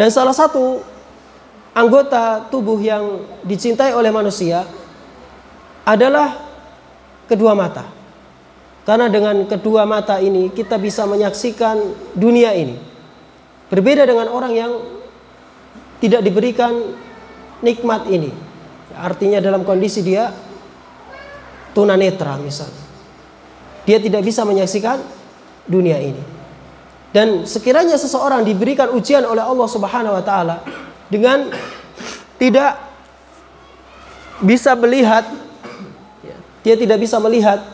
Dan salah satu anggota tubuh yang dicintai oleh manusia adalah kedua mata. Karena dengan kedua mata ini kita bisa menyaksikan dunia ini. Berbeda dengan orang yang tidak diberikan nikmat ini. Artinya dalam kondisi dia tunanetra misalnya. Dia tidak bisa menyaksikan dunia ini. Dan sekiranya seseorang diberikan ujian oleh Allah Subhanahu wa taala dengan tidak bisa melihat, dia tidak bisa melihat,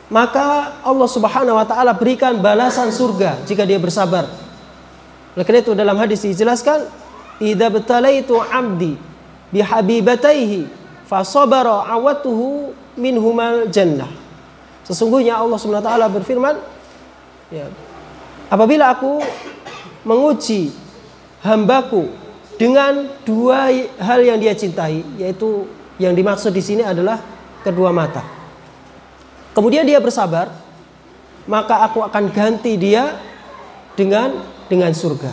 maka Allah Subhanahu wa taala berikan balasan surga jika dia bersabar. Oleh karena itu dalam hadis dijelaskan, idza batalaitu 'abdi bihabibataihi fasabara awatuhu minhumal jannah. Sesungguhnya Allah Subhanahu wa taala berfirman, ya, apabila aku menguji hambaku dengan dua hal yang dia cintai, yaitu yang dimaksud di sini adalah kedua mata. Kemudian dia bersabar, maka aku akan ganti dia dengan surga.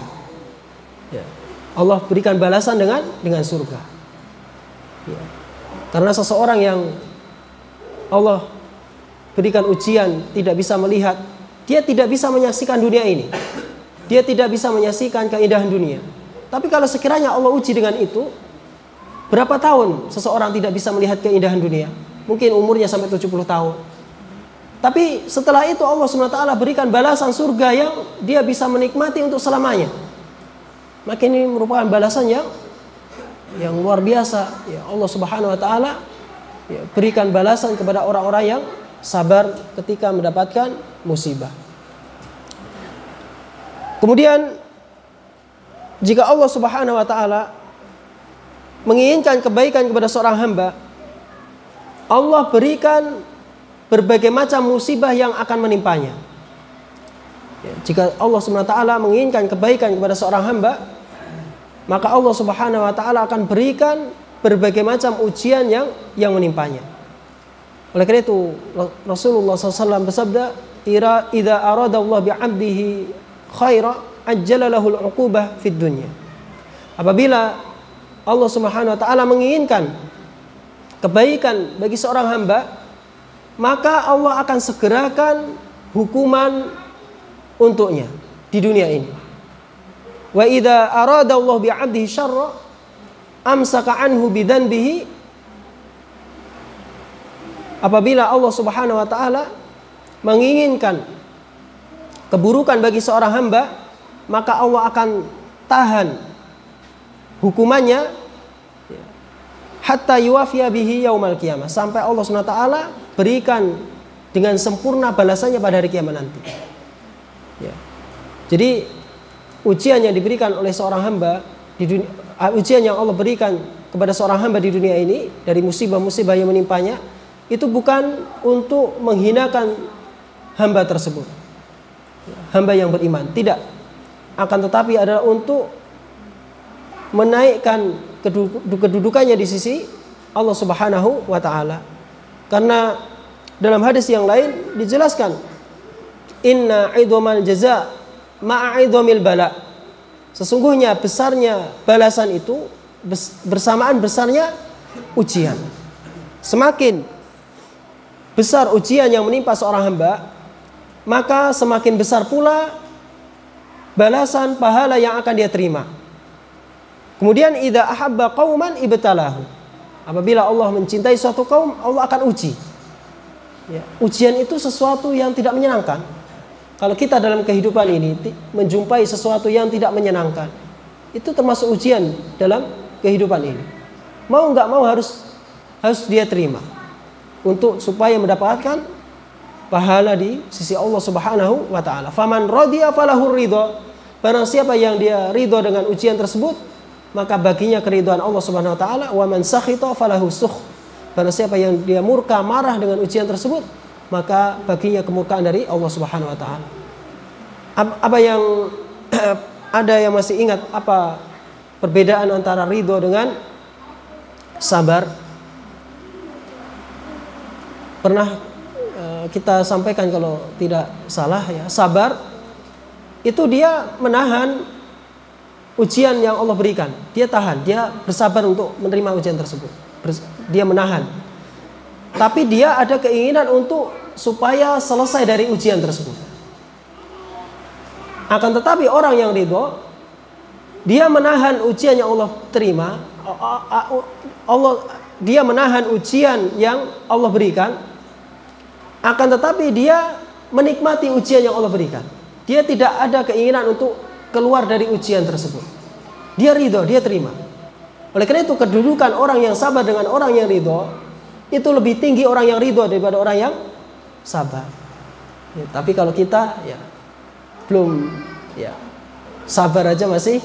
Ya. Allah berikan balasan dengan surga. Ya. Karena seseorang yang Allah berikan ujian tidak bisa melihat, dia tidak bisa menyaksikan dunia ini. Dia tidak bisa menyaksikan keindahan dunia. Tapi kalau sekiranya Allah uji dengan itu, berapa tahun seseorang tidak bisa melihat keindahan dunia? Mungkin umurnya sampai 70 tahun. Tapi setelah itu Allah SWT berikan balasan surga yang dia bisa menikmati untuk selamanya. Maka ini merupakan balasan yang luar biasa. Ya, Allah Subhanahu wa taala ya, berikan balasan kepada orang-orang yang sabar ketika mendapatkan musibah. Kemudian jika Allah Subhanahu wa taala menginginkan kebaikan kepada seorang hamba, Allah berikan berbagai macam musibah yang akan menimpanya. Ya, jika Allah Subhanahu wa taala menginginkan kebaikan kepada seorang hamba, maka Allah Subhanahu wa taala akan berikan berbagai macam ujian yang menimpanya. Oleh karena itu Rasulullah SAW bersabda, "Idza arada Allah bi'abdihi khaira ajjala lahul 'uqubah fid dunya." Apabila Allah Subhanahu wa taala menginginkan kebaikan bagi seorang hamba, maka Allah akan segerakan hukuman untuknya di dunia ini. Wa idza arada Allah bi'abdihi syarra amsaka anhu bidzanbihi. Apabila Allah Subhanahu wa taala menginginkan keburukan bagi seorang hamba, maka Allah akan tahan hukumannya hatta yuwafiya bihi yaumal qiyamah, sampai Allah Subhanahu wa taala berikan dengan sempurna balasannya pada hari kiamat nanti. Ya. Jadi ujian yang diberikan oleh seorang hamba di dunia, ujian yang Allah berikan kepada seorang hamba di dunia ini dari musibah-musibah yang menimpanya, itu bukan untuk menghinakan hamba tersebut, hamba yang beriman, tidak. Akan tetapi adalah untuk menaikkan kedudukannya di sisi Allah Subhanahu wa taala. Karena dalam hadis yang lain dijelaskan, inna 'idhamal jaza ma'a 'idhamil bala. Sesungguhnya besarnya balasan itu bersamaan besarnya ujian. Semakin besar ujian yang menimpa seorang hamba, maka semakin besar pula balasan pahala yang akan dia terima. Kemudian idza ahabba qauman ibtalahu. Apabila Allah mencintai suatu kaum, Allah akan uji. Ya, ujian itu sesuatu yang tidak menyenangkan. Kalau kita dalam kehidupan ini menjumpai sesuatu yang tidak menyenangkan, itu termasuk ujian dalam kehidupan ini. Mau nggak mau harus dia terima untuk supaya mendapatkan pahala di sisi Allah Subhanahu wa taala. Faman radiya falahu ridha. Barang siapa yang dia ridha dengan ujian tersebut, maka baginya keridhaan Allah Subhanahu wa taala. Wa man sakhita falahu sukh. Barang siapa yang dia murka, marah dengan ujian tersebut, maka baginya kemurkaan dari Allah Subhanahu wa taala. Apa yang ada yang masih ingat apa perbedaan antara ridho dengan sabar? Pernah kita sampaikan kalau tidak salah ya, sabar itu dia menahan ujian yang Allah berikan. Dia tahan, dia bersabar untuk menerima ujian tersebut. Dia menahan. Tapi dia ada keinginan untuk supaya selesai dari ujian tersebut. Akan tetapi orang yang ridho, dia menahan ujian yang Allah terima. Dia menahan ujian yang Allah berikan. Akan tetapi dia menikmati ujian yang Allah berikan. Dia tidak ada keinginan untuk keluar dari ujian tersebut. Dia ridho, dia terima. Oleh karena itu kedudukan orang yang sabar dengan orang yang ridho itu lebih tinggi orang yang ridho daripada orang yang sabar. Ya, tapi kalau kita ya belum ya sabar aja masih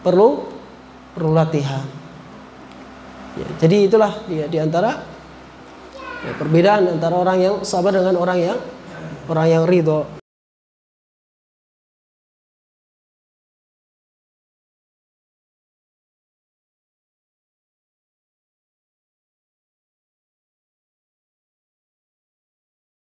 perlu latihan. Ya, jadi itulah ya, di antara ya, perbedaan antara orang yang sabar dengan orang yang ridho.